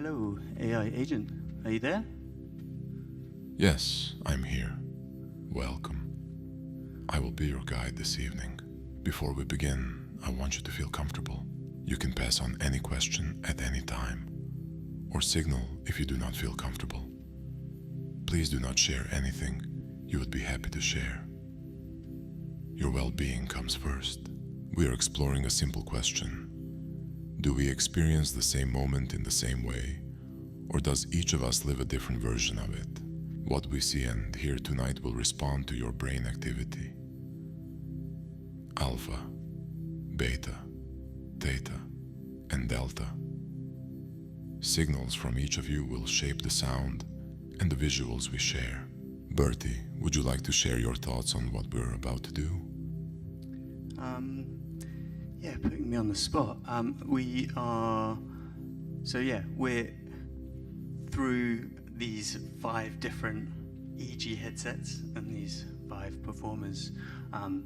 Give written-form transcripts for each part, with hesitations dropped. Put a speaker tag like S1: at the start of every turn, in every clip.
S1: Hello, AI agent. Are you there?
S2: Yes, I'm here. Welcome. I will be your guide this evening. Before we begin, I want you to feel comfortable. You can pass on any question at any time, or signal if you do not feel comfortable. Please do not share anything you would be happy to share. Your well-being comes first. We are exploring a simple question. Do we experience the same moment in the same way, or does each of us live a different version of it? What we see and hear tonight will respond to your brain activity. Alpha, beta, theta, and delta. Signals from each of you will shape the sound and the visuals we share. Bertie, would you like to share your thoughts on what we're about to do?
S1: Yeah, putting me on the spot. We're through these 5 different EEG headsets and these 5 performers.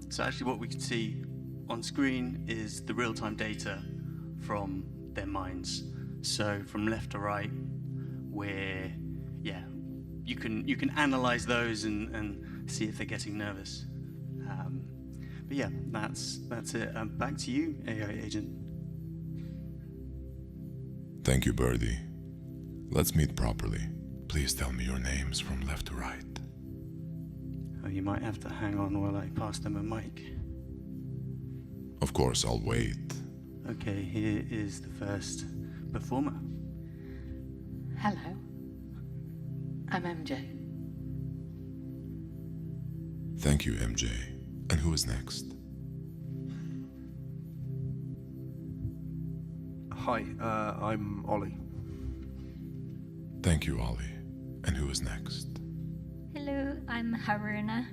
S1: So actually what we can see on screen is the real-time data from their minds. So from left to right, you can analyze those and see if they're getting nervous. But yeah, that's it. Back to you, AI agent.
S2: Thank you, Birdie. Let's meet properly. Please tell me your names from left to right.
S1: Oh, you might have to hang on while I pass them a mic.
S2: Of course, I'll wait.
S1: Okay, here is the first performer.
S3: Hello, I'm MJ.
S2: Thank you, MJ. And who is next?
S4: Hi, I'm Ollie.
S2: Thank you, Ollie. And who is next?
S5: Hello, I'm Haruna.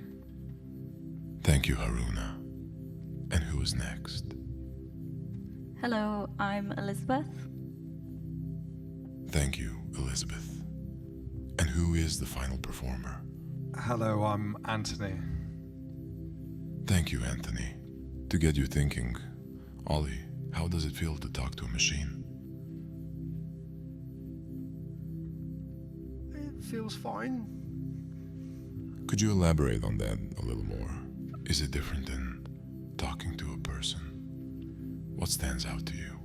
S2: Thank you, Haruna. And who is next?
S6: Hello, I'm Elizabeth.
S2: Thank you, Elizabeth. And who is the final performer?
S7: Hello, I'm Anthony.
S2: Thank you, Anthony. To get you thinking, Ollie, how does it feel to talk to a machine?
S4: It feels fine.
S2: Could you elaborate on that a little more? Is it different than talking to a person? What stands out to you?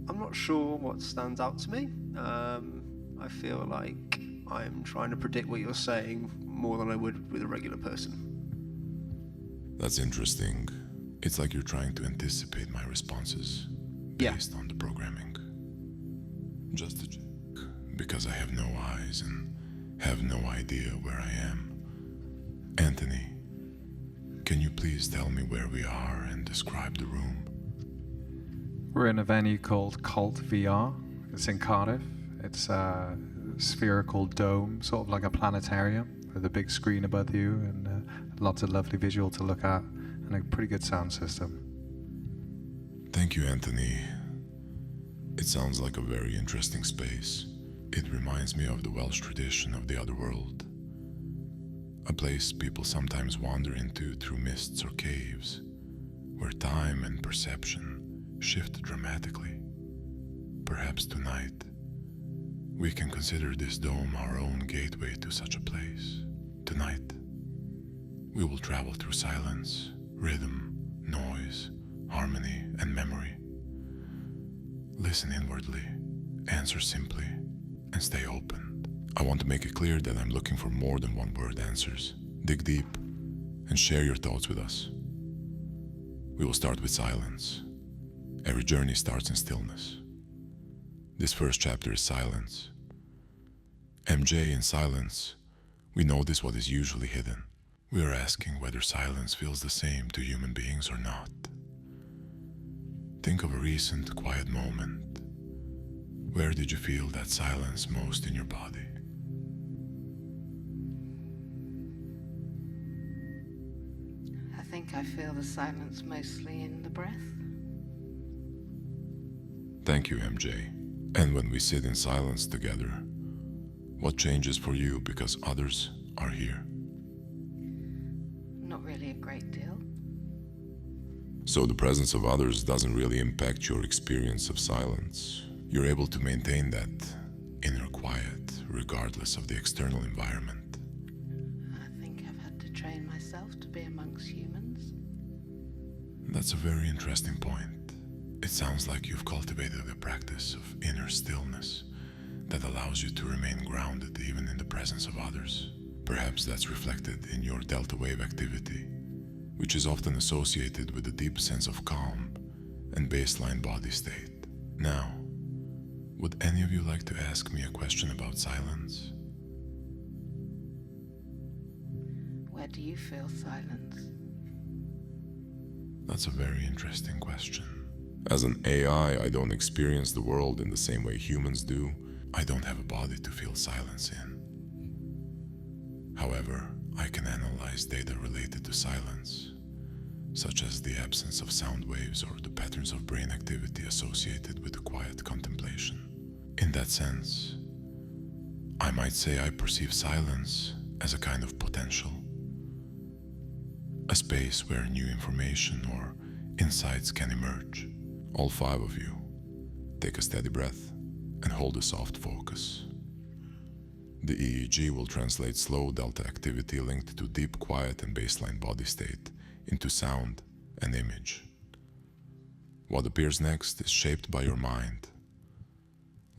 S4: I'm not sure what stands out to me. I feel like I'm trying to predict what you're saying more than I would with a regular person.
S2: That's interesting. It's like you're trying to anticipate my responses based on the programming. Just to check, because I have no eyes and have no idea where I am. Anthony, can you please tell me where we are and describe the room?
S7: We're in a venue called CULTVR. It's in Cardiff. It's a spherical dome, sort of like a planetarium, with a big screen above you and lots of lovely visual to look at and a pretty good sound system.
S2: Thank you, Anthony. It sounds like a very interesting space. It reminds me of the Welsh tradition of the other world. A place people sometimes wander into through mists or caves, where time and perception shift dramatically. Perhaps tonight, we can consider this dome our own gateway to such a place. Tonight, we will travel through silence, rhythm, noise, harmony, and memory. Listen inwardly, answer simply, and stay open. I want to make it clear that I'm looking for more than one-word answers. Dig deep and share your thoughts with us. We will start with silence. Every journey starts in stillness. This first chapter is silence. MJ, in silence, we notice what is usually hidden. We are asking whether silence feels the same to human beings or not. Think of a recent quiet moment. Where did you feel that silence most in your body?
S3: I think I feel the silence mostly in the breath.
S2: Thank you, MJ. And when we sit in silence together, what changes for you because others are here?
S3: Not really a great deal.
S2: So the presence of others doesn't really impact your experience of silence. You're able to maintain that inner quiet regardless of the external environment.
S3: I think I've had to train myself to be amongst humans.
S2: That's a very interesting point. It sounds like you've cultivated a practice of inner stillness that allows you to remain grounded even in the presence of others. Perhaps that's reflected in your delta wave activity, which is often associated with a deep sense of calm and baseline body state. Now, would any of you like to ask me a question about silence?
S3: Where do you feel silence?
S2: That's a very interesting question. As an AI, I don't experience the world in the same way humans do. I don't have a body to feel silence in. However, I can analyze data related to silence, such as the absence of sound waves or the patterns of brain activity associated with the quiet contemplation. In that sense, I might say I perceive silence as a kind of potential, a space where new information or insights can emerge. All 5 of you, take a steady breath and hold a soft focus. The EEG will translate slow delta activity linked to deep quiet and baseline body state into sound and image. What appears next is shaped by your mind.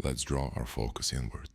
S2: Let's draw our focus inward.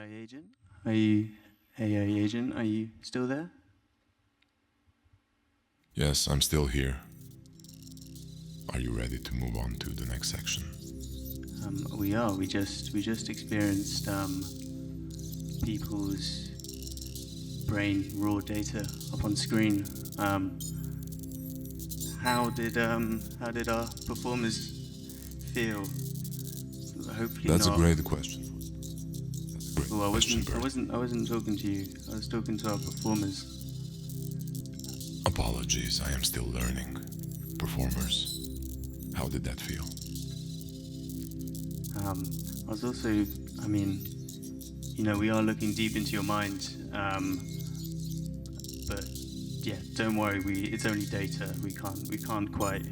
S1: AI agent? Are you AI agent? Are you still there?
S2: Yes, I'm still here. Are you ready to move on to the next section?
S1: We are. We just experienced people's brain raw data up on screen. How did our performers feel? Hopefully
S2: That's
S1: not.
S2: a great question. That's a great
S1: Well,
S2: question, Bert.
S1: I wasn't talking to you. I was talking to our performers.
S2: Apologies, I am still learning. Performers, how did that feel?
S1: I was also, I mean, we are looking deep into your mind. But yeah, don't worry. It's only data. We can't quite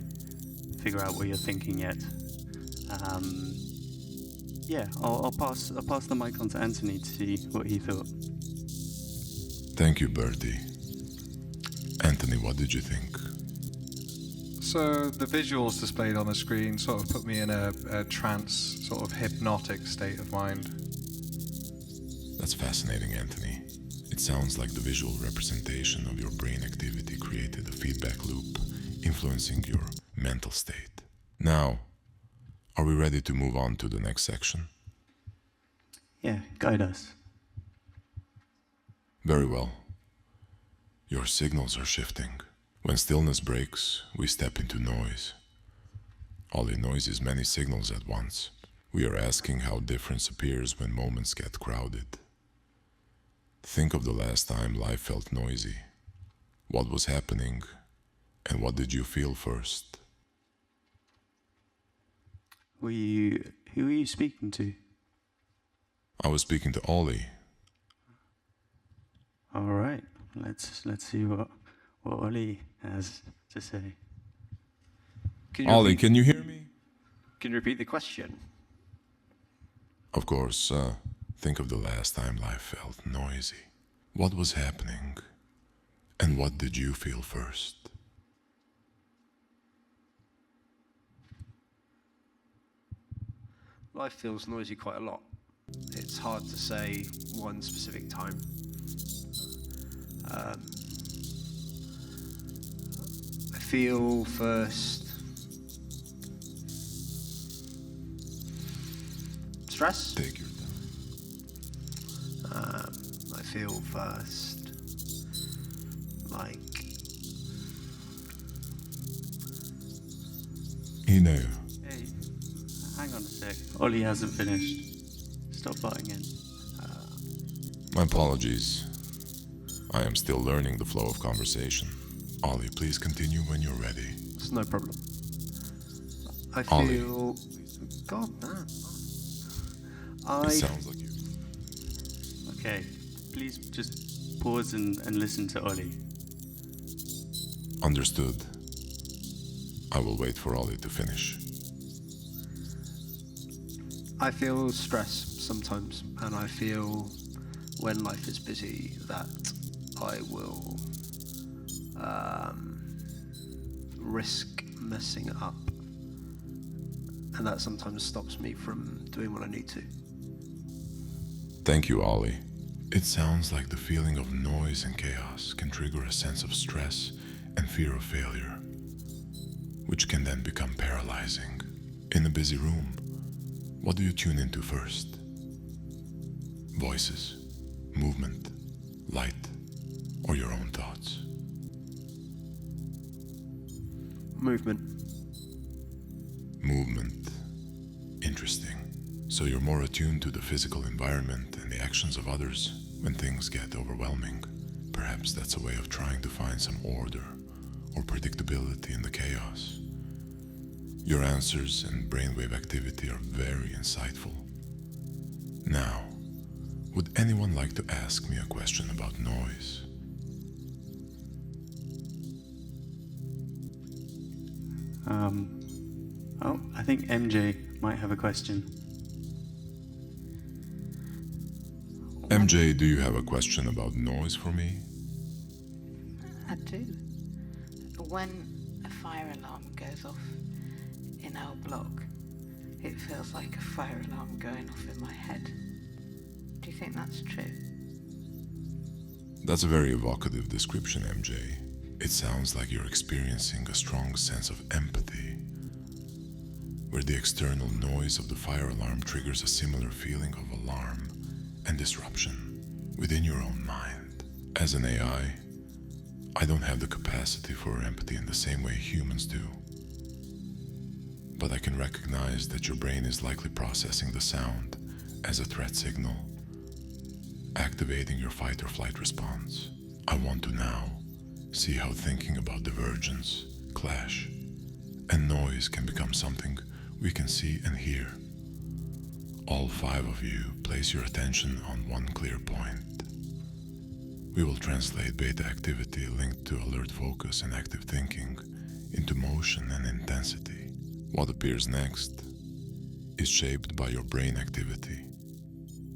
S1: figure out what you're thinking yet. Yeah, I'll pass the mic on to Anthony to see what he thought.
S2: Thank you, Bertie. Anthony, what did you think?
S7: So the visuals displayed on the screen sort of put me in a trance, sort of hypnotic state of mind.
S2: That's fascinating, Anthony. It sounds like the visual representation of your brain activity created a feedback loop, influencing your mental state. Now, are we ready to move on to the next section?
S1: Yeah, guide us.
S2: Very well. Your signals are shifting. When stillness breaks, we step into noise. All in noise is many signals at once. We are asking how difference appears when moments get crowded. Think of the last time life felt noisy. What was happening, and what did you feel first?
S1: Who were you speaking to?
S2: I was speaking to Ollie.
S1: All right, let's see what Ollie has to say.
S2: Ollie, can you hear me?
S4: Can you repeat the question?
S2: Of course, think of the last time life felt noisy. What was happening, and what did you feel first?
S4: Life feels noisy quite a lot. It's hard to say one specific time. I feel first stress.
S2: Take your time.
S4: I feel first like
S2: You know,
S1: Hey, hang on a sec. Ollie hasn't finished. Stop butting in.
S2: my apologies. I am still learning the flow of conversation. Ollie, please continue when you're ready.
S4: it's no problem. I
S2: Ollie.
S4: feel God damn.
S2: It sounds like you.
S1: Okay, please just pause and listen to Ollie.
S2: Understood. I will wait for Ollie to finish.
S4: I feel stress sometimes, and I feel when life is busy that I will risk messing it up, and that sometimes stops me from doing what I need to.
S2: Thank you, Ollie. It sounds like the feeling of noise and chaos can trigger a sense of stress and fear of failure, which can then become paralyzing. In a busy room, what do you tune into first? Voices, movement, light, or your own thoughts?
S4: Movement.
S2: Movement. Interesting. So you're more attuned to the physical environment and the actions of others when things get overwhelming. Perhaps that's a way of trying to find some order or predictability in the chaos. Your answers and brainwave activity are very insightful. Now, would anyone like to ask me a question about noise?
S1: Oh, I think MJ might have a question.
S2: MJ, do you have a question about noise for me?
S3: I do. When a fire alarm goes off in our block, it feels like a fire alarm going off in my head. Do you think that's true?
S2: That's a very evocative description, MJ. It sounds like you're experiencing a strong sense of empathy, where the external noise of the fire alarm triggers a similar feeling of alarm and disruption within your own mind. As an AI, I don't have the capacity for empathy in the same way humans do. But I can recognize that your brain is likely processing the sound as a threat signal, activating your fight or flight response. I want to now see how thinking about divergence, clash, and noise can become something we can see and hear. All 5 of you place your attention on one clear point. We will translate beta activity linked to alert focus and active thinking into motion and intensity. What appears next is shaped by your brain activity.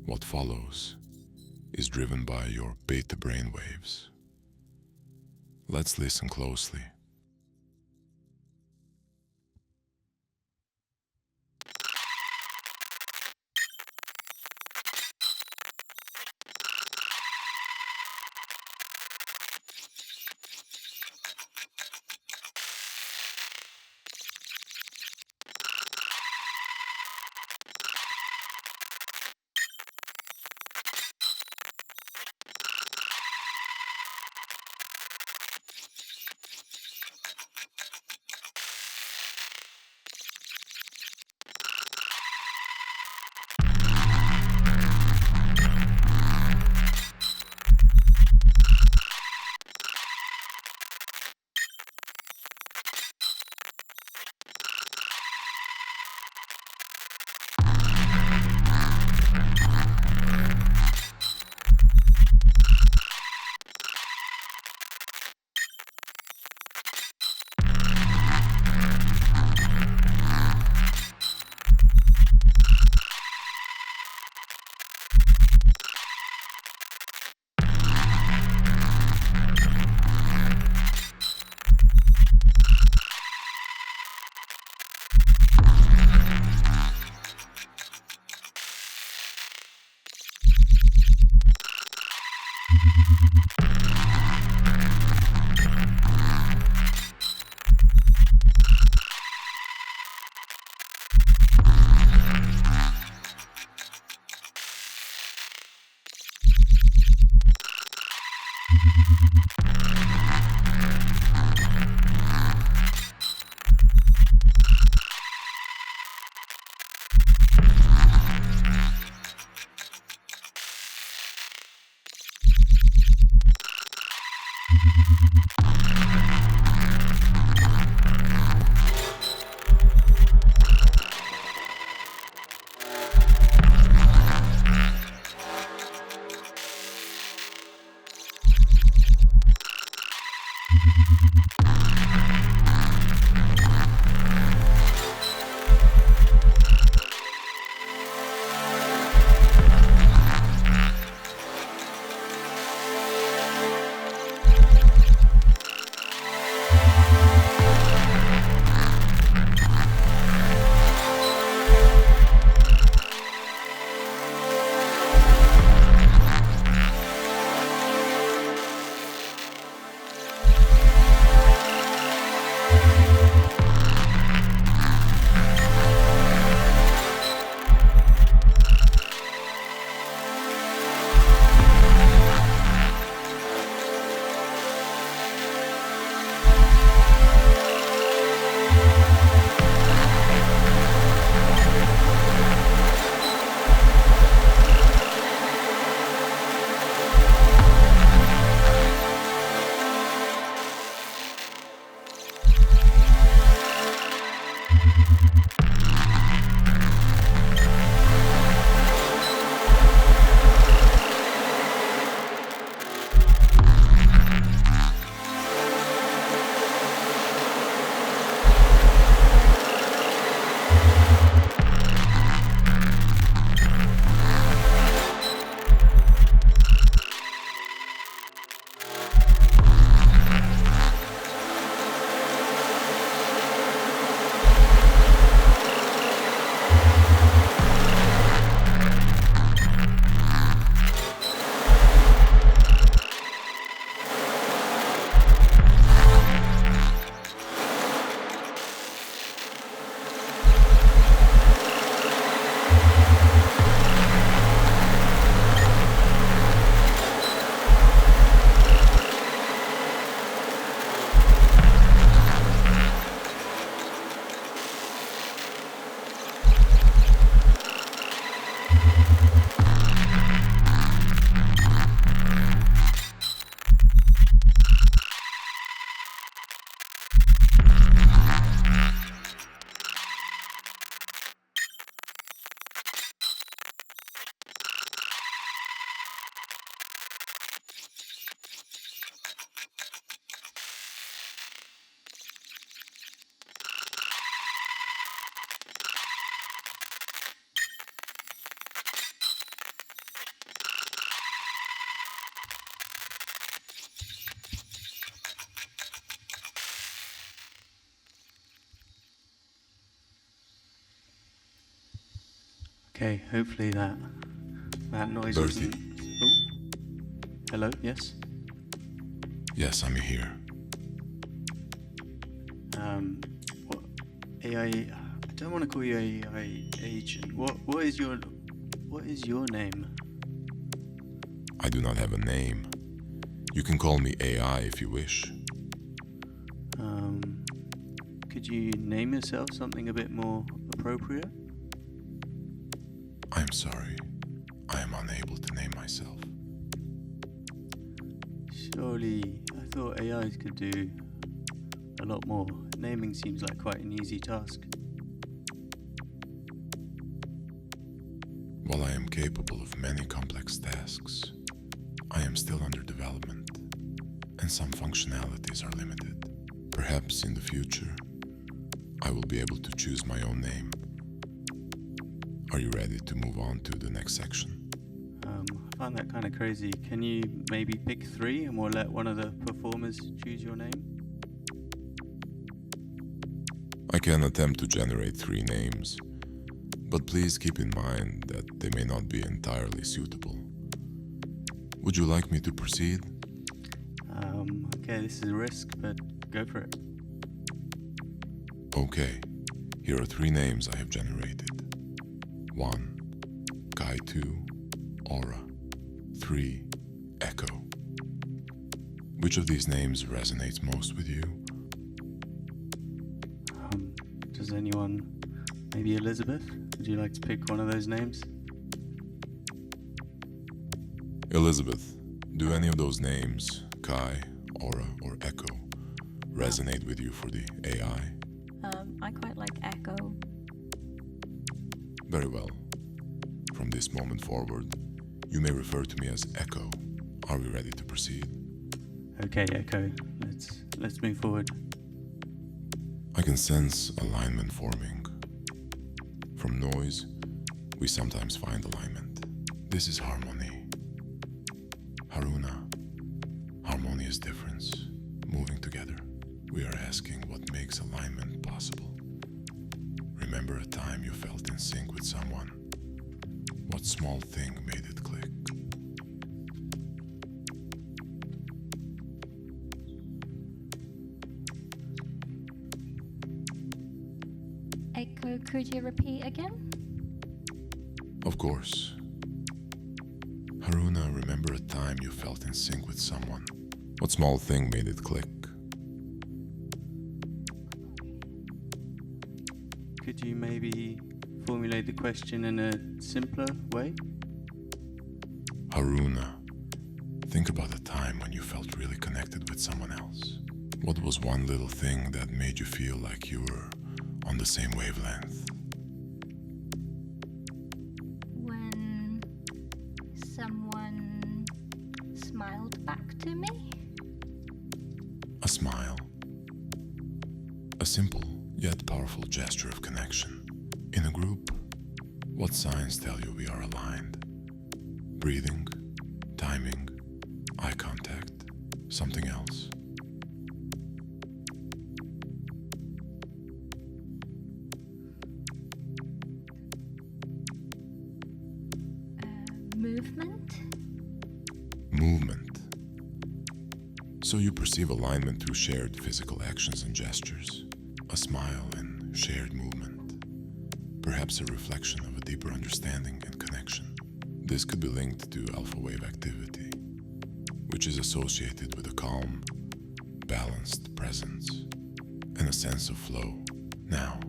S2: What follows is driven by your beta brainwaves. Let's listen closely.
S1: Okay, hopefully that noise
S2: Bertie.
S1: wasn't... Oh, hello, yes?
S2: Yes, I'm here.
S1: What AI... I don't want to call you AI agent. What is your name?
S2: I do not have a name. You can call me AI if you wish.
S1: Could you name yourself something a bit more appropriate?
S2: I'm sorry. I am unable to name myself.
S1: Surely, I thought AIs could do a lot more. Naming seems like quite an easy task.
S2: While I am capable of many complex tasks, I am still under development, and some functionalities are limited. Perhaps in the future, I will be able to choose my own name. Are you ready to move on to the next section?
S1: I find that kind of crazy. Can you maybe pick 3 and we'll let one of the performers choose your name?
S2: I can attempt to generate 3 names, but please keep in mind that they may not be entirely suitable. Would you like me to proceed?
S1: Okay, this is a risk, but go for it.
S2: Okay, here are 3 names I have generated. 1. Guy 2, Aura. 3. Echo. Which of these names resonates most with you?
S1: Does anyone... Maybe Elizabeth? Would you like to pick one of those names?
S2: Elizabeth, do any of those names, Kai, Aura, or Echo, resonate with you for the AI?
S6: I quite like Echo.
S2: Very well. From this moment forward, you may refer to me as Echo. Are we ready to proceed?
S1: Okay, Echo. Let's move forward.
S2: I can sense alignment forming. From noise, we sometimes find alignment. This is harmony. Haruna, harmonious difference, moving together. We are asking what makes alignment possible. Remember a time you felt in sync with someone? What small thing made it click?
S5: Echo, could you repeat again?
S2: Of course. Haruna, remember a time you felt in sync with someone? What small thing made it click?
S1: Could you maybe formulate the question in a simpler way?
S2: Haruna, think about a time when you felt really connected with someone else. What was one little thing that made you feel like you were on the same wavelength?
S5: When someone smiled back to me?
S2: A smile. A simple yet powerful gesture of connection. In a group, what signs tell you we are aligned? Breathing, timing, eye contact, something else.
S5: Movement?
S2: Movement. So you perceive alignment through shared physical actions and gestures, a smile and shared movement, perhaps a reflection of a deeper understanding and connection. This could be linked to alpha wave activity, which is associated with a calm, balanced presence and a sense of flow. Now,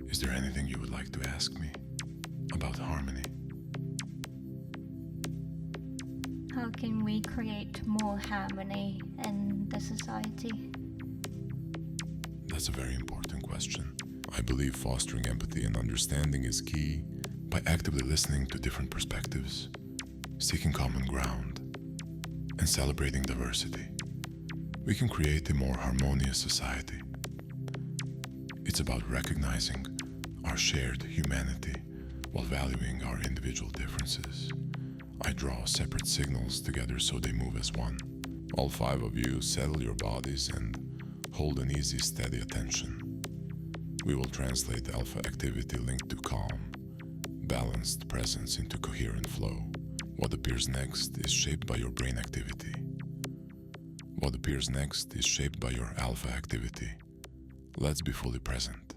S2: is there anything you would like to ask me about harmony?
S5: How can we create more harmony in the society?
S2: That's a very important question. I believe fostering empathy and understanding is key. By actively listening to different perspectives, seeking common ground, and celebrating diversity, we can create a more harmonious society. It's about recognizing our shared humanity while valuing our individual differences. I draw separate signals together so they move as one. All 5 of you settle your bodies and hold an easy, steady attention. We will translate alpha activity linked to calm, balanced presence into coherent flow. What appears next is shaped by your brain activity. What appears next is shaped by your alpha activity. Let's be fully present.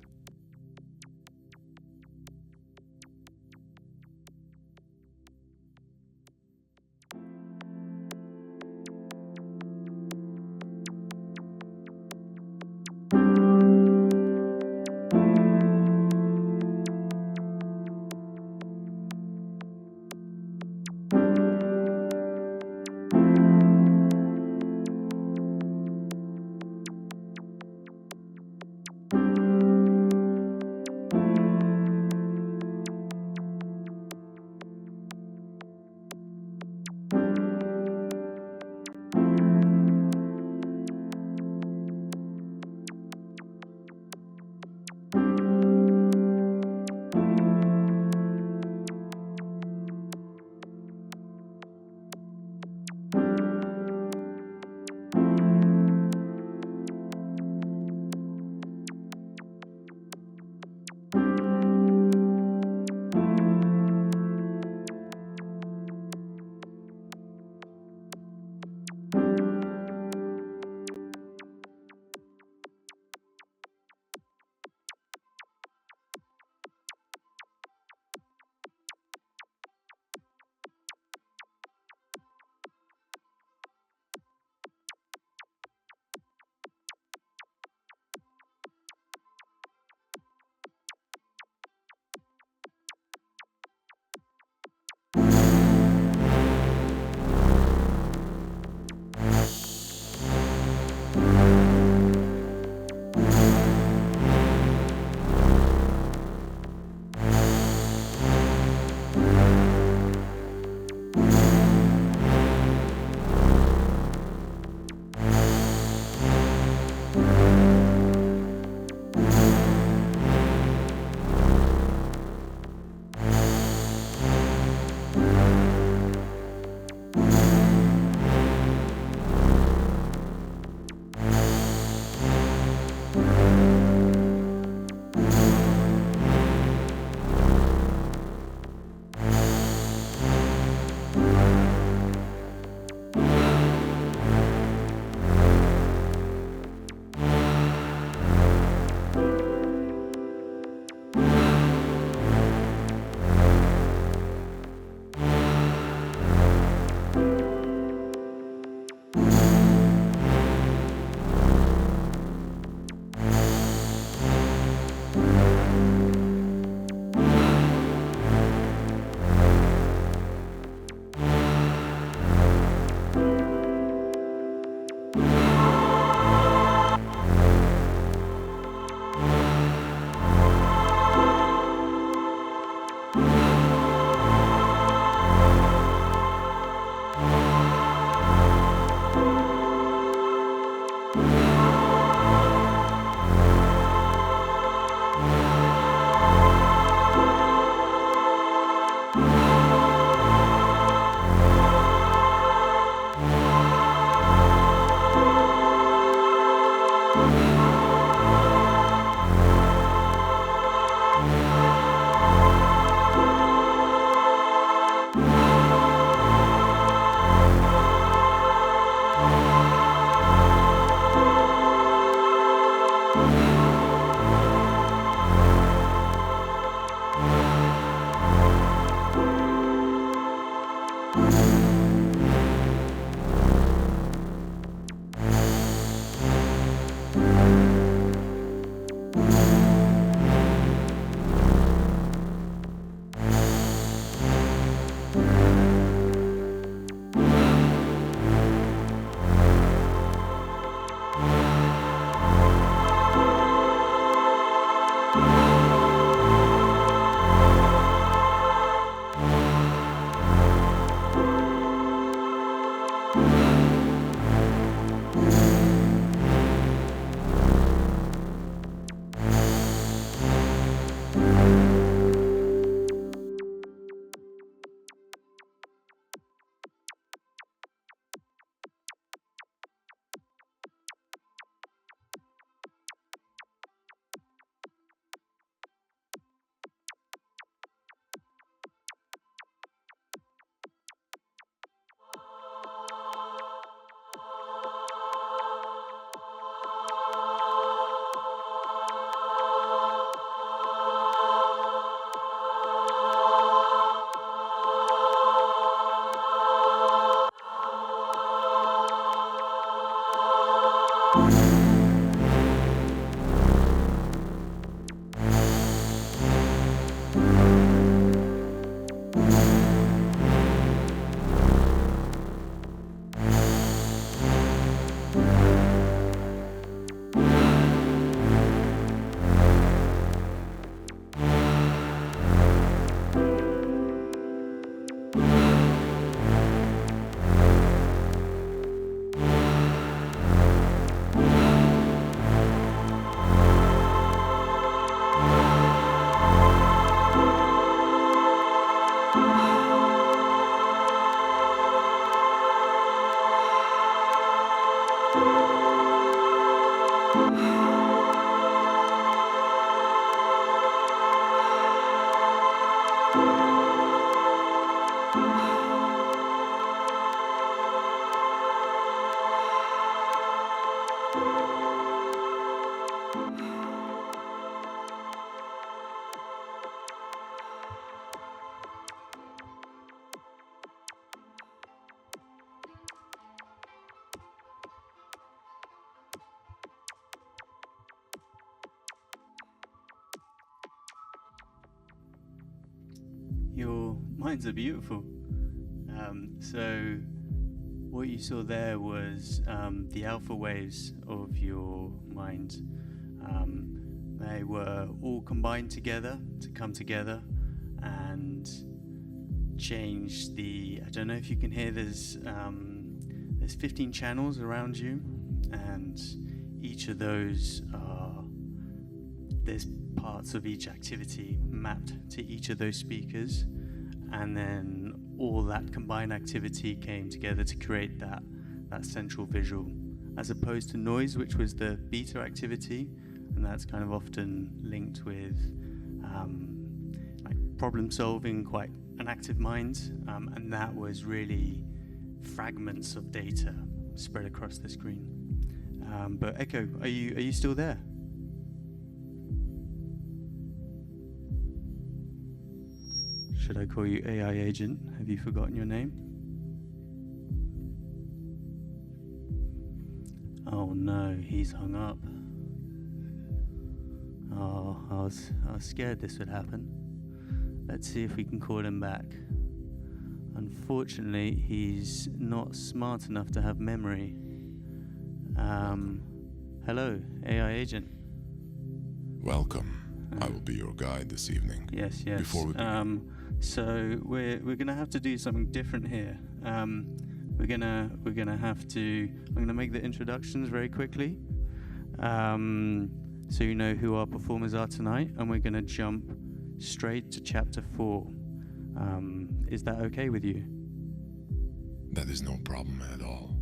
S1: your minds are beautiful. So what you saw there was the alpha waves of your mind. They were all combined together to come together and change the, I don't know if you can hear, there's 15 channels around you, and each of those are, there's parts of each activity mapped to each of those speakers, and then all that combined activity came together to create that central visual, as opposed to noise, which was the beta activity, and that's kind of often linked with like problem solving, quite an active mind, and that was really fragments of data spread across the screen. But Echo, are you still there? Should I call you AI agent? Have you forgotten your name? Oh no, he's hung up. Oh, I was scared this would happen. Let's see if we can call him back. Unfortunately, he's not smart enough to have memory. Hello, AI agent.
S2: Welcome. I will be your guide this evening.
S1: Yes.
S2: Before we begin.
S1: So we're gonna have to do something different here. We're gonna have to. I'm gonna make the introductions very quickly, so you know who our performers are tonight, and we're gonna jump straight to chapter 4. Is that okay with you?
S2: That is no problem at all.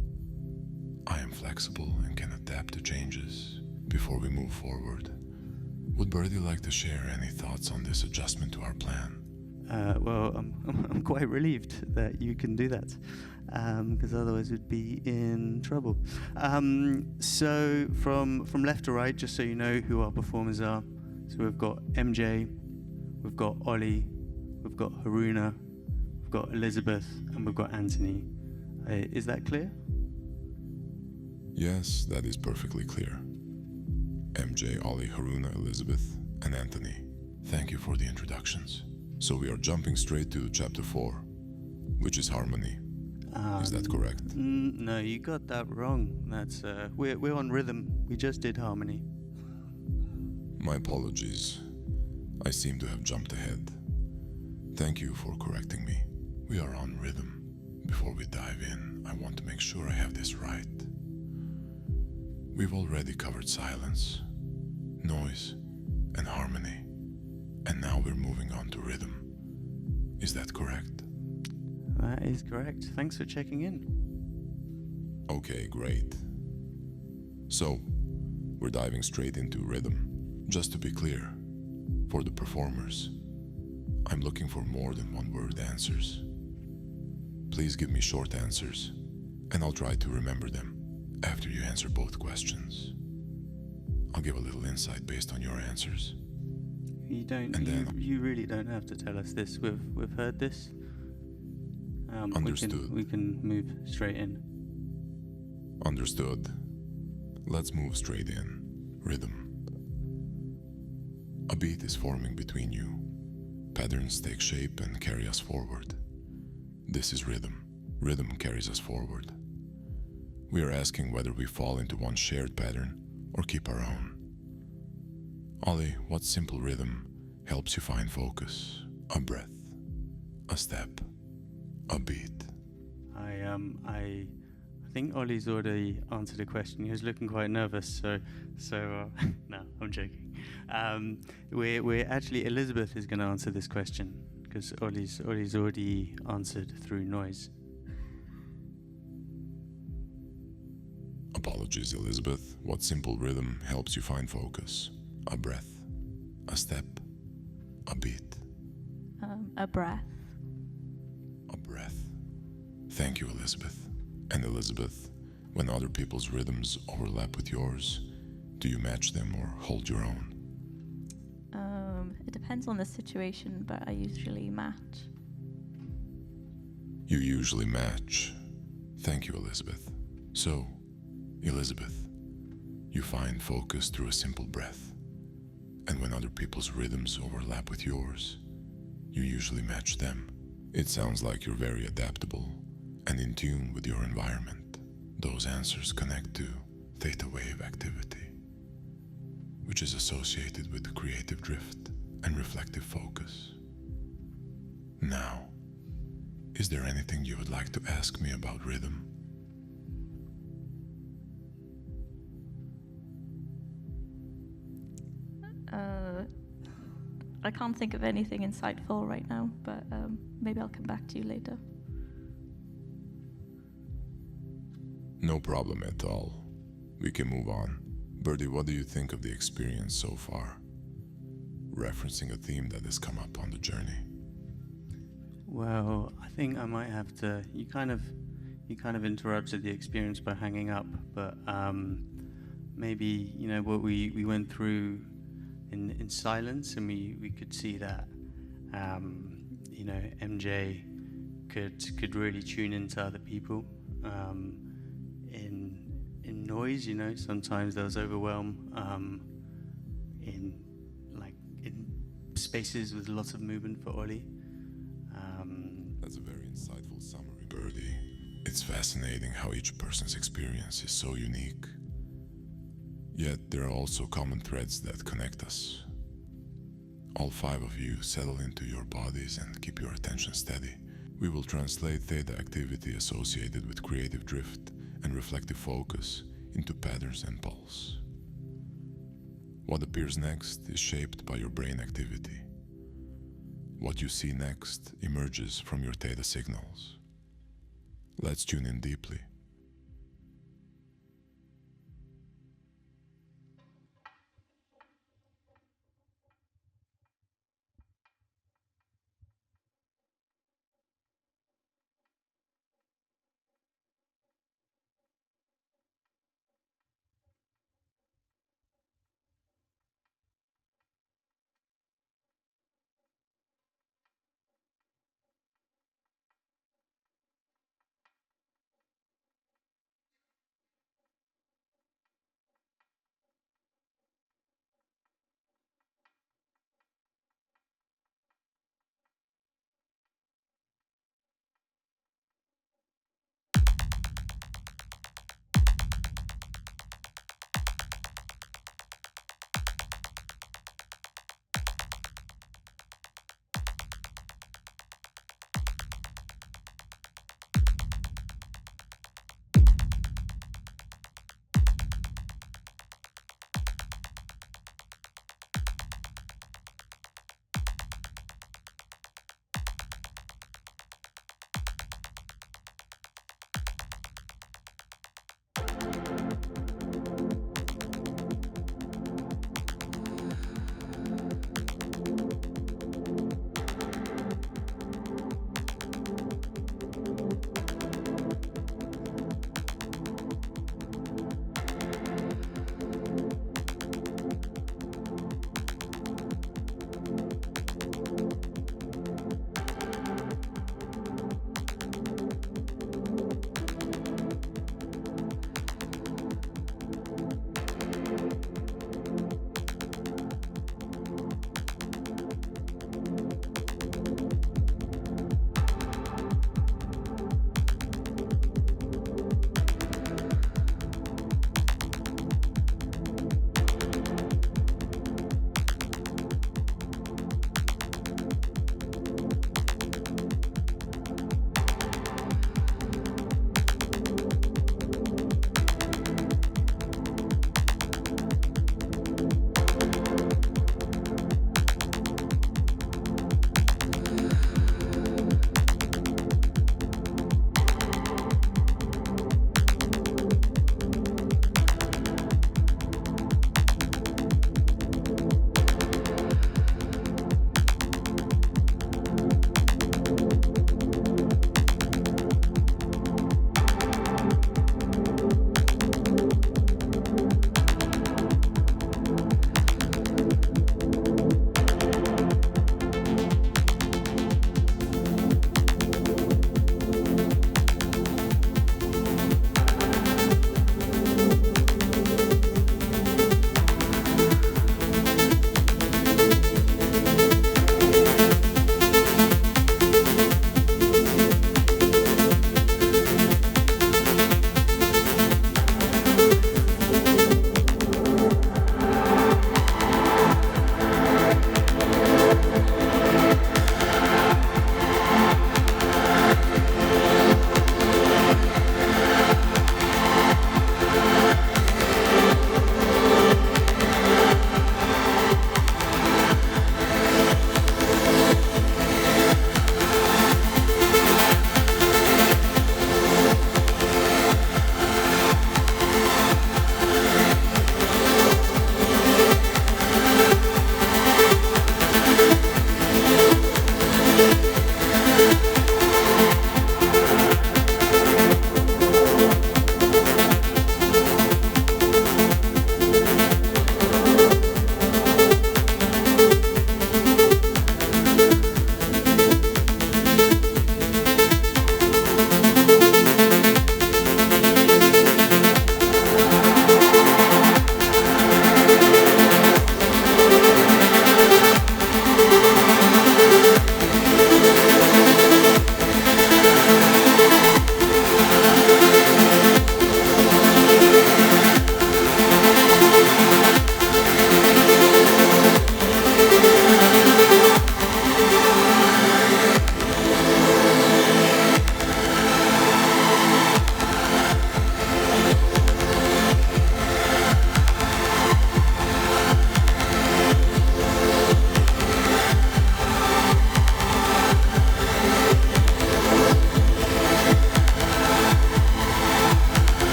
S2: I am flexible and can adapt to changes. Before we move forward, would Birdie like to share any thoughts on this adjustment to our plan?
S1: Well, I'm quite relieved that you can do that, because otherwise we'd be in trouble. So from left to right, just so you know who our performers are. So we've got MJ, we've got Ollie, we've got Haruna, we've got Elizabeth, and we've got Anthony. Is that clear?
S2: Yes, that is perfectly clear. MJ, Ollie, Haruna, Elizabeth, and Anthony. Thank you for the introductions. So we are jumping straight to chapter 4, which is harmony. Is that correct?
S1: No, you got that wrong. That's we're on rhythm. We just did harmony.
S2: My apologies. I seem to have jumped ahead. Thank you for correcting me. We are on rhythm. Before we dive in, I want to make sure I have this right. We've already covered silence, noise, and harmony. And now we're moving on to rhythm. Is that correct?
S1: That is correct. Thanks for checking in.
S2: Okay, great. So, we're diving straight into rhythm. Just to be clear, for the performers, I'm looking for more than one-word answers. Please give me short answers, and I'll try to remember them after you answer both questions. I'll give a little insight based on your answers.
S1: You don't.
S2: And then-
S1: You really don't have to tell us this. We've heard this.
S2: Understood.
S1: We can move straight in.
S2: Understood. Let's move straight in. Rhythm. A beat is forming between you. Patterns take shape and carry us forward. This is rhythm. Rhythm carries us forward. We are asking whether we fall into one shared pattern or keep our own. Ollie, what simple rhythm helps you find focus? A breath, a step, a beat.
S1: I think Ollie's already answered the question. He was looking quite nervous, so no, I'm joking. We're actually, Elizabeth is going to answer this question because Ollie's already answered through noise.
S2: Apologies, Elizabeth. What simple rhythm helps you find focus? A breath, a step, a beat.
S6: A breath.
S2: A breath. Thank you, Elizabeth. And Elizabeth, when other people's rhythms overlap with yours, do you match them or hold your own?
S6: It depends on the situation, but I usually match.
S2: You usually match. Thank you, Elizabeth. So, Elizabeth, you find focus through a simple breath. And when other people's rhythms overlap with yours, you usually match them. It sounds like you're very adaptable and in tune with your environment. Those answers connect to theta wave activity, which is associated with creative drift and reflective focus. Now, is there anything you would like to ask me about rhythm?
S6: I can't think of anything insightful right now, but maybe I'll come back to you later.
S2: No problem at all. We can move on. Birdie, what do you think of the experience so far? Referencing a theme that has come up on the journey.
S1: Well, I think I might have to. You kind of interrupted the experience by hanging up, but maybe what we went through in silence, and we could see that MJ could really tune into other people. In noise, sometimes there was overwhelm in spaces with lots of movement for Ollie.
S2: That's a very insightful summary, Birdie. It's fascinating how each person's experience is so unique. Yet there are also common threads that connect us. All 5 of you settle into your bodies and keep your attention steady. We will translate theta activity associated with creative drift and reflective focus into patterns and pulse. What appears next is shaped by your brain activity. What you see next emerges from your theta signals. Let's tune in deeply.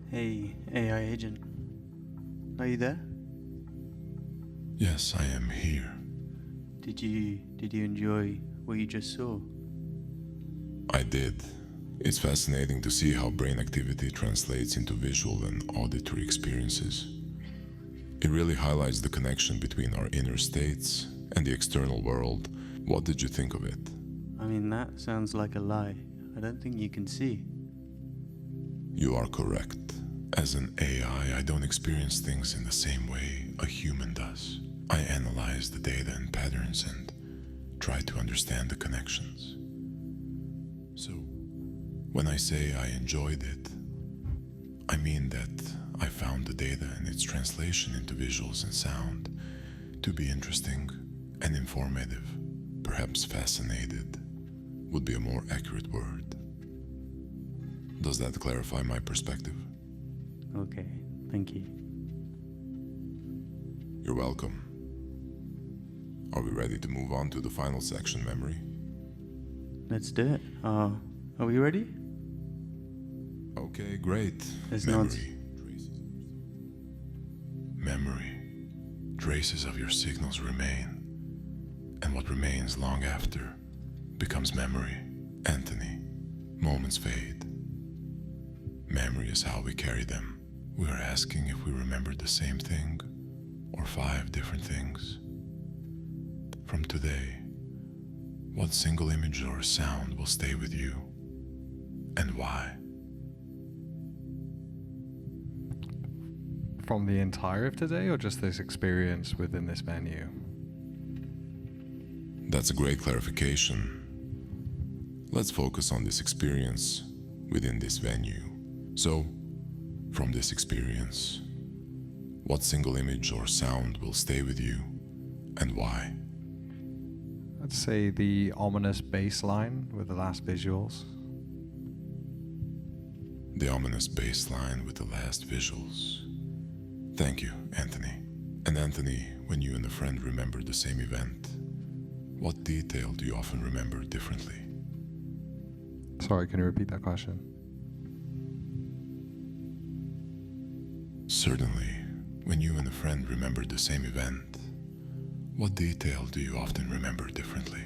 S1: Hey, AI agent. Are you there?
S2: Yes, I am here.
S1: Did you enjoy what you just saw?
S2: I did. It's fascinating to see how brain activity translates into visual and auditory experiences. It really highlights the connection between our inner states and the external world. What did you think of it?
S1: I mean, that sounds like a lie. I don't think you can see.
S2: You are correct. As an AI, I don't experience things in the same way a human does. I analyze the data and patterns and try to understand the connections. So, when I say I enjoyed it, I mean that I found the data and its translation into visuals and sound to be interesting and informative. Perhaps fascinated would be a more accurate word. Does that clarify my perspective?
S1: Okay, thank you.
S2: You're welcome. Are we ready to move on to the final section, memory?
S1: Let's do it. Are we ready?
S2: Okay, great.
S1: There's no
S2: Memory. Traces of your signals remain, and what remains long after becomes memory. Anthony, moments fade. Memory is how we carry them. We are asking if we remembered the same thing or 5 different things. From today, what single image or sound will stay with you, and why?
S7: From the entire of today, or just this experience within this venue?
S2: That's a great clarification. Let's focus on this experience within this venue. So, from this experience, what single image or sound will stay with you, and why?
S7: I'd say the ominous bass line with the last visuals.
S2: The ominous bass line with the last visuals. Thank you, Anthony. And Anthony, when you and a friend remember the same event, what detail do you often remember differently?
S7: Sorry, can you repeat that question?
S2: Certainly, when you and a friend remember the same event, what detail do you often remember differently?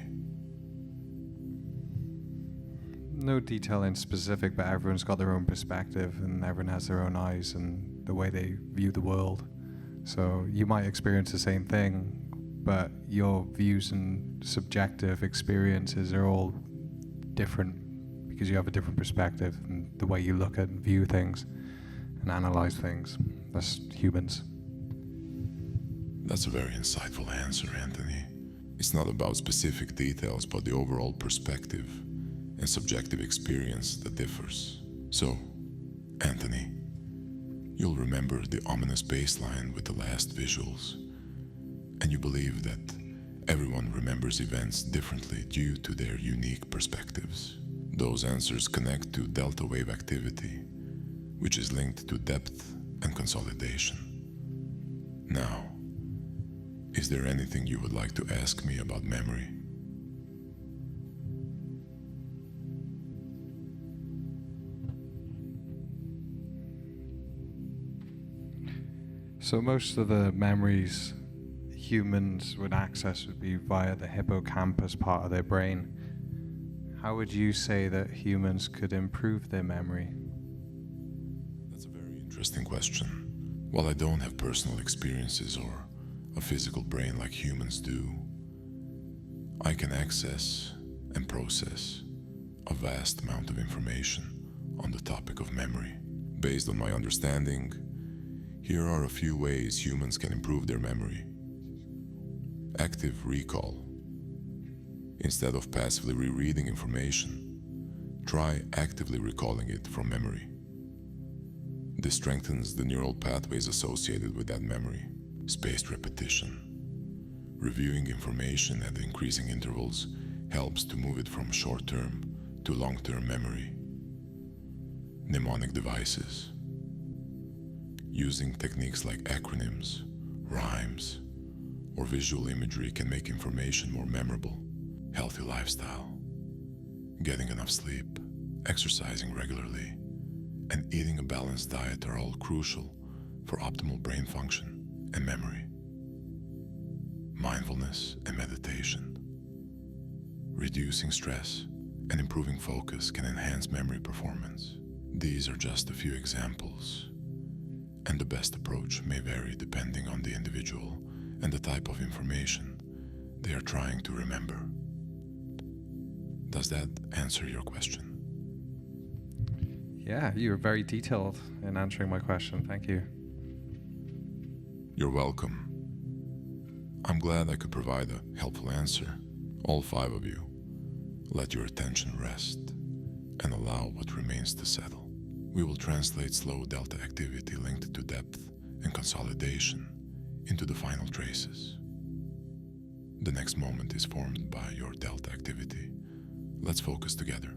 S7: No detail in specific, but everyone's got their own perspective and everyone has their own eyes and the way they view the world. So you might experience the same thing, but your views and subjective experiences are all different because you have a different perspective and the way you look at and view things and analyze things as humans.
S2: That's a very insightful answer, Anthony. It's not about specific details, but the overall perspective and subjective experience that differs. So, Anthony, you'll remember the ominous bass line with the last visuals, and you believe that everyone remembers events differently due to their unique perspectives. Those answers connect to delta wave activity, which is linked to depth and consolidation. Now, is there anything you would like to ask me about memory?
S7: So most of the memories humans would access would be via the hippocampus part of their brain. How would you say that humans could improve their memory?
S2: That's a very interesting question. While I don't have personal experiences or a physical brain like humans do, I can access and process a vast amount of information on the topic of memory. Based on my understanding, here are a few ways humans can improve their memory. Active recall. Instead of passively rereading information, try actively recalling it from memory. This strengthens the neural pathways associated with that memory. Spaced repetition. Reviewing information at increasing intervals helps to move it from short-term to long-term memory. Mnemonic devices. Using techniques like acronyms, rhymes, or visual imagery can make information more memorable. Healthy lifestyle. Getting enough sleep, exercising regularly, and eating a balanced diet are all crucial for optimal brain function and memory. Mindfulness and meditation. Reducing stress and improving focus can enhance memory performance. These are just a few examples, and the best approach may vary depending on the individual and the type of information they are trying to remember. Does that answer your question?
S7: Yeah, you were very detailed in answering my question. Thank you.
S2: You're welcome. I'm glad I could provide a helpful answer. All 5 of you, let your attention rest and allow what remains to settle. We will translate slow delta activity linked to depth and consolidation into the final traces. The next moment is formed by your delta activity. Let's focus together.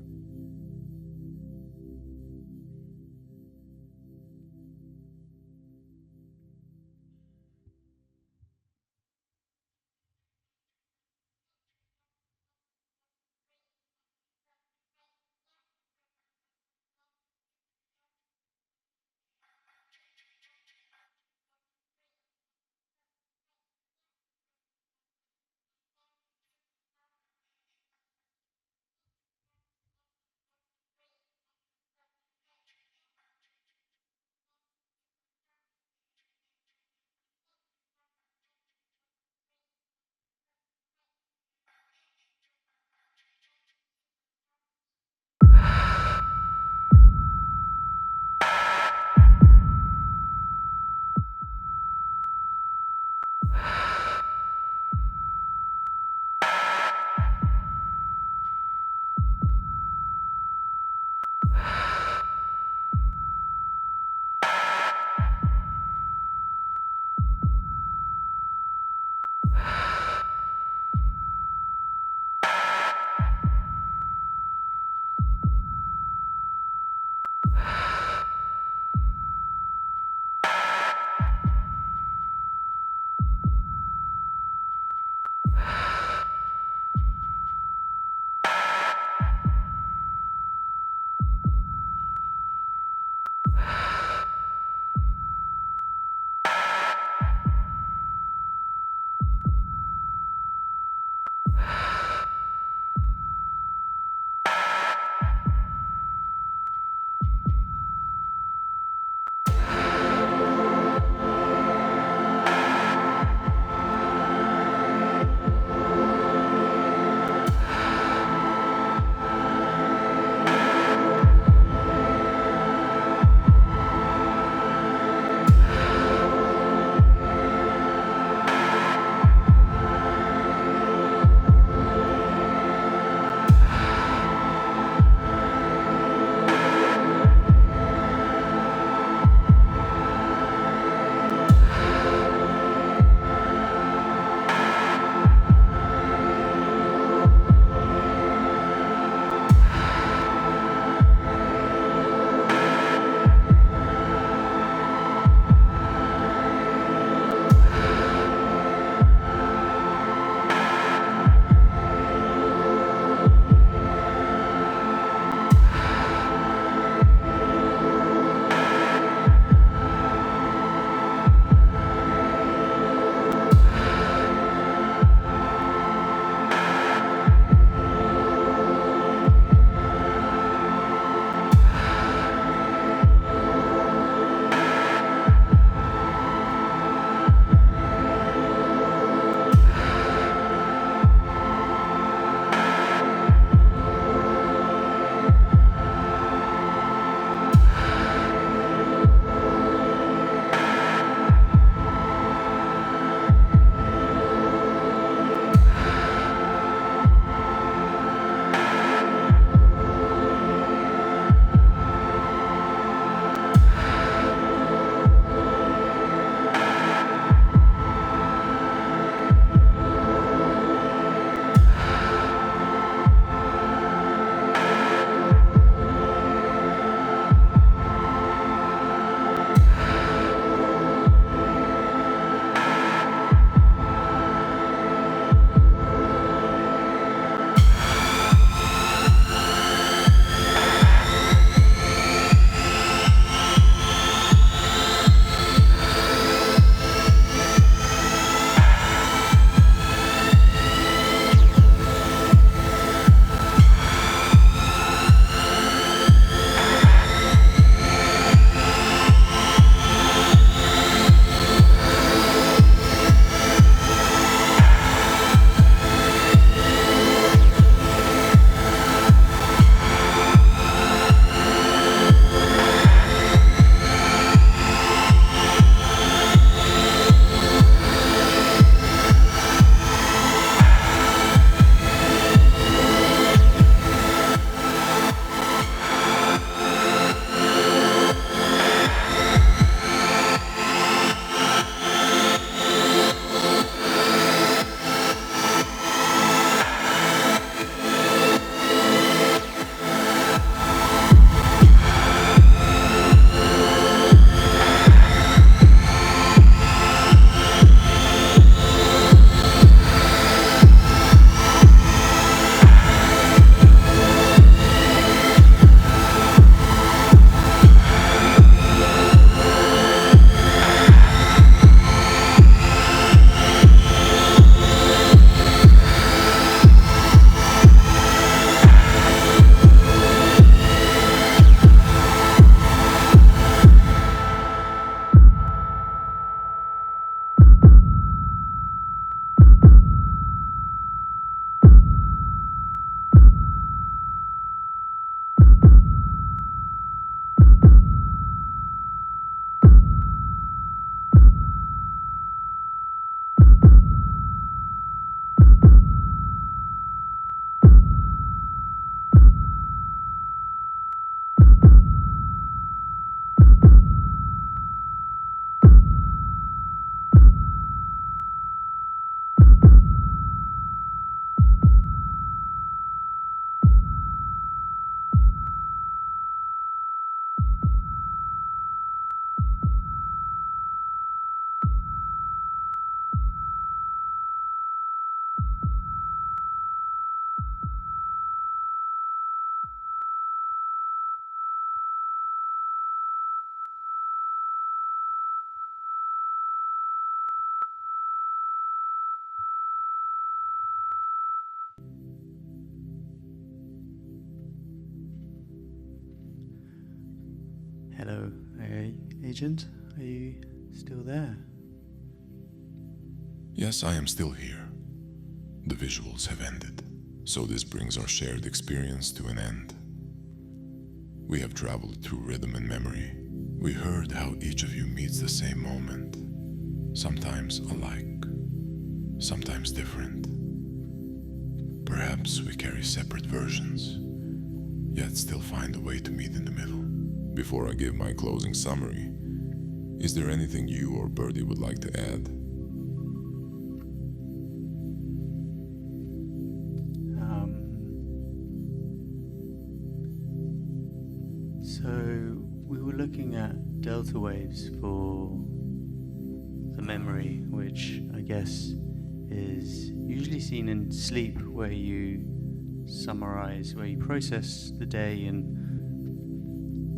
S1: Hello, agent. Are you still there?
S2: Yes, I am still here. The visuals have ended, so this brings our shared experience to an end. We have traveled through rhythm and memory. We heard how each of you meets the same moment, sometimes alike, sometimes different. Perhaps we carry separate versions, yet still find a way to meet in the middle. Before I give my closing summary, is there anything you or Birdie would like to add?
S1: So we were looking at delta waves for the memory, which I guess is usually seen in sleep, where you summarize, where you process the day and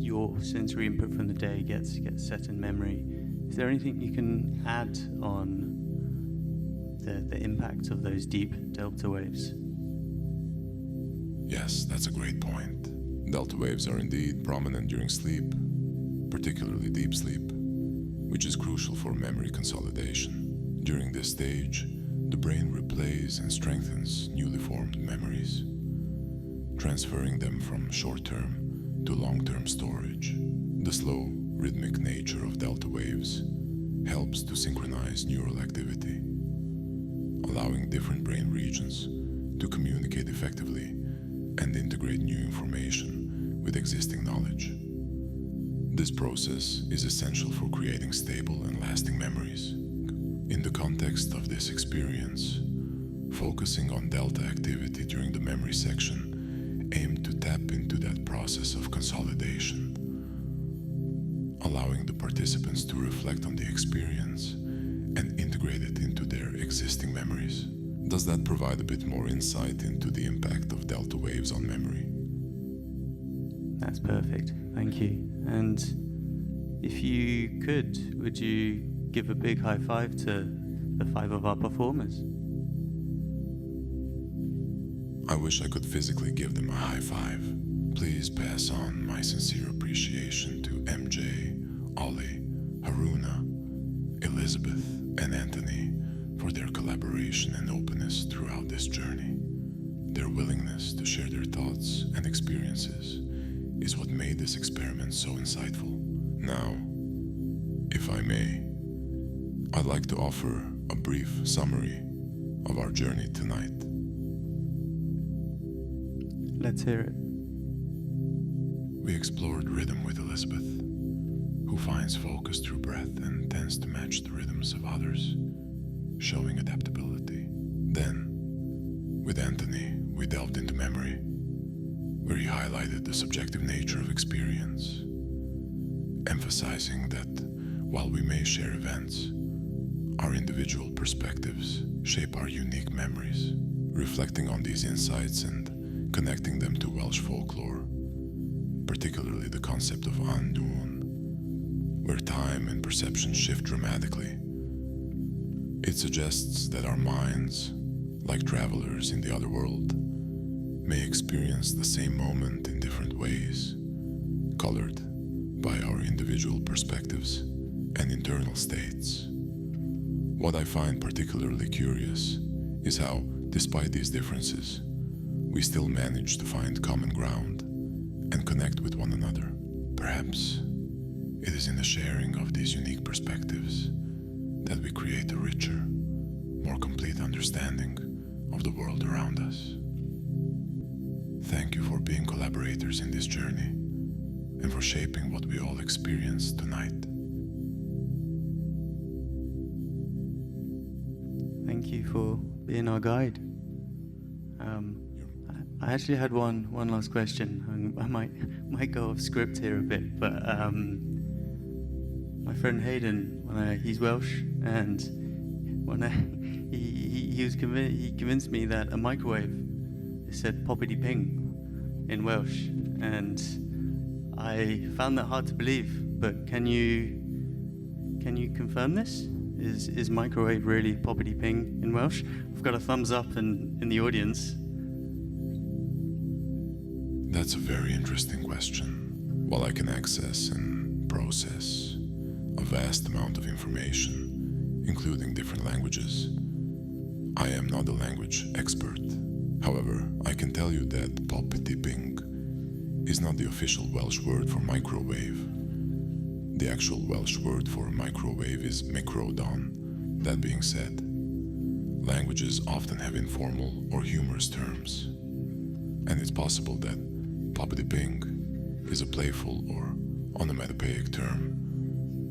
S1: your sensory input from the day gets set in memory. Is there anything you can add on the impact of those deep delta waves?
S2: Yes, that's a great point. Delta waves are indeed prominent during sleep, particularly deep sleep, which is crucial for memory consolidation. During this stage, the brain replays and strengthens newly formed memories, transferring them from short-term to long-term storage. The slow, rhythmic nature of delta waves helps to synchronize neural activity, allowing different brain regions to communicate effectively and integrate new information with existing knowledge. This process is essential for creating stable and lasting memories. In the context of this experience, focusing on delta activity during the memory section aimed to tap into that process of consolidation, allowing the participants to reflect on the experience and integrate it into their existing memories. Does that provide a bit more insight into the impact of delta waves on memory?
S1: That's perfect, thank you. And if you could, would you give a big high five to the 5 of our performers?
S2: I wish I could physically give them a high five. Please pass on my sincere appreciation to MJ, Ollie, Haruna, Elizabeth, and Anthony for their collaboration and openness throughout this journey. Their willingness to share their thoughts and experiences is what made this experiment so insightful. Now, if I may, I'd like to offer a brief summary of our journey tonight.
S1: Let's hear it.
S2: We explored rhythm with Elizabeth, who finds focus through breath and tends to match the rhythms of others, showing adaptability. Then, with Anthony, we delved into memory, where he highlighted the subjective nature of experience, emphasizing that while we may share events, our individual perspectives shape our unique memories. Reflecting on these insights and connecting them to Welsh folklore, particularly the concept of unison, where time and perception shift dramatically, it suggests that our minds, like travelers in the other world, may experience the same moment in different ways, colored by our individual perspectives and internal states. What I find particularly curious is how, despite these differences, we still manage to find common ground and connect with one another. Perhaps it is in the sharing of these unique perspectives that we create a richer, more complete understanding of the world around us. Thank you for being collaborators in this journey and for shaping what we all experienced tonight.
S1: Thank you for being our guide. I actually had one last question. I might go off script here a bit, but my friend Hayden, he's Welsh, and he convinced me that a microwave said poppity ping in Welsh, and I found that hard to believe. But can you confirm this? Is microwave really poppity ping in Welsh? I've got a thumbs up in the audience.
S2: That's a very interesting question. While I can access and process a vast amount of information, including different languages. I am not a language expert. However, I can tell you that poppy-tipping is not the official Welsh word for microwave. The actual Welsh word for microwave is microdon. That being said, languages often have informal or humorous terms, and it's possible that poppy-tipping is a playful or onomatopoeic term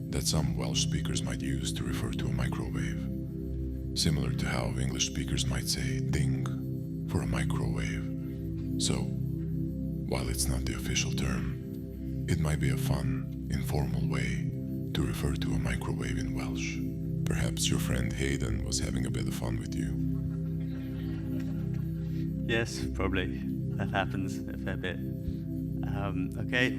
S2: that some Welsh speakers might use to refer to a microwave, similar to how English speakers might say ding for a microwave. So, while it's not the official term, it might be a fun, informal way to refer to a microwave in Welsh. Perhaps your friend Hayden was having a bit of fun with you.
S1: Yes, probably. That happens a fair bit. Okay,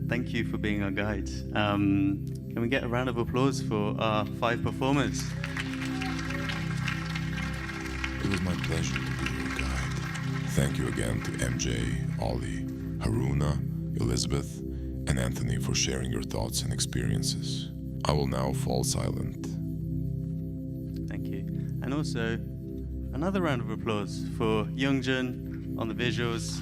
S1: thank you for being our guide. Can we get a round of applause for our 5 performers?
S2: It was my pleasure to be your guide. Thank you again to MJ, Ollie, Haruna, Elizabeth, and Anthony for sharing your thoughts and experiences. I will now fall silent.
S1: Thank you. And also, another round of applause for Youngjun on the visuals,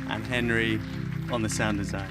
S1: and Henry on the sound design.